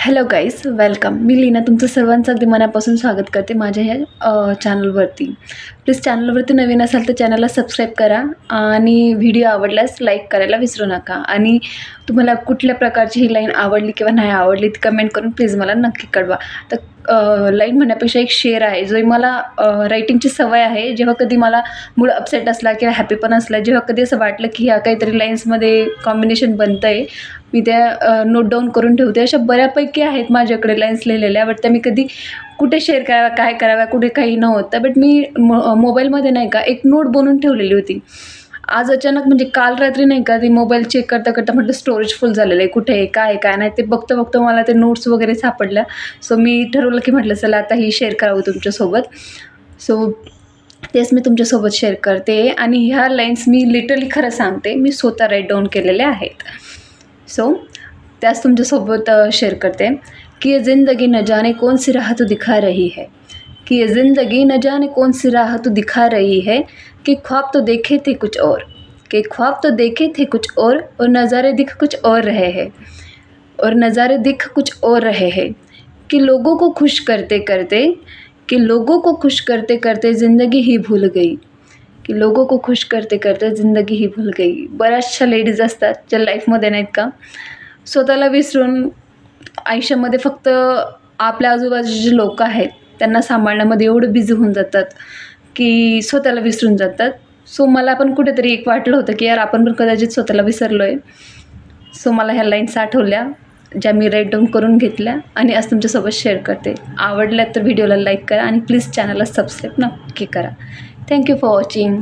Hello guys, welcome. मी लीना तुमचं सर्वांचं अगदी मनापासून स्वागत करते माझ्या ह्या चॅनलवरती. प्लीज चॅनलवरती नवीन असाल तर चॅनलला सबस्क्राईब करा आणि व्हिडिओ आवडल्यास लाईक करायला विसरू नका. आणि तुम्हाला कुठल्या प्रकारची ही लाईन आवडली किंवा नाही आवडली ती कमेंट करून प्लीज मला नक्की कळवा. तर लाईन म्हणण्यापेक्षा एक शेर आहे जो मला रायटिंगची सवय आहे. जेव्हा कधी मला मूड अपसेट असला किंवा हॅपी पण असला, जेव्हा कधी असं वाटलं की ह्या काहीतरी लाईन्समध्ये कॉम्बिनेशन बनतं आहे, मी त्या नोट डाऊन करून ठेवते. अशा बऱ्यापैकी आहेत माझ्याकडे लाईन्स लिहिलेल्या, बट त्या मी कधी कुठे शेअर कराव्या, काय कराव्या, कुठे काही नव्हतं. बट मी मोबाईलमध्ये नाही का एक नोट बनवून ठेवलेली होती. आज अचानक म्हणजे काल रात्री नाही का, ती मोबाईल चेक करता करता म्हटलं स्टोरेज फुल झालेलं आहे, कुठे आहे, काय आहे, काय नाही, ते बघता मला ते नोट्स वगैरे सापडल्या. सो मी ठरवलं की म्हटलं चला आता ही शेअर करावं तुमच्यासोबत. सो तेच मी तुमच्यासोबत शेअर करते. आणि ह्या लाईन्स मी लिटरली खरं सांगते, मी स्वतः राईट डाऊन केलेल्या आहेत. सो त्याच तुमच्यासोबत शेअर करते कि ये ज़िंदगी न जाने कौन सी राह तो दिखा रही है, कि ये ज़िंदगी न जाने कौन सी राह तो दिखा रही है, कि ख्वाब तो देखे थे कुछ और, कि ख्वाब तो देखे थे कुछ और नज़ारे दिख कुछ और रहे हैं, और नज़ारे दिख कुछ और रहे हैं, कि लोगों को खुश करते करते, कि लोगों को खुश करते करते ज़िंदगी ही भूल गई, की लोगों को खुश करते करते ज़िंदगी ही भूल गई. बऱ्याचशा लेडीज असतात ज्या लाईफमध्ये नाहीत का स्वतःला विसरून आयुष्यामध्ये फक्त आपल्या आजूबाजूचे जे लोक आहेत त्यांना सांभाळण्यामध्ये एवढं बिझी होऊन जातात की स्वतःला विसरून जातात. सो मला पण कुठेतरी एक वाटलं होतं की यार आपण पण कदाचित स्वतःला विसरलो आहे. सो मला ह्या लाईन्स आठवल्या ज्या मी राईट डाऊन करून घेतल्या आणि आज तुमच्यासोबत शेअर करते. आवडल्या तर व्हिडिओला लाईक करा आणि प्लीज चॅनलला सबस्क्राईब नक्की करा. Thank you for watching.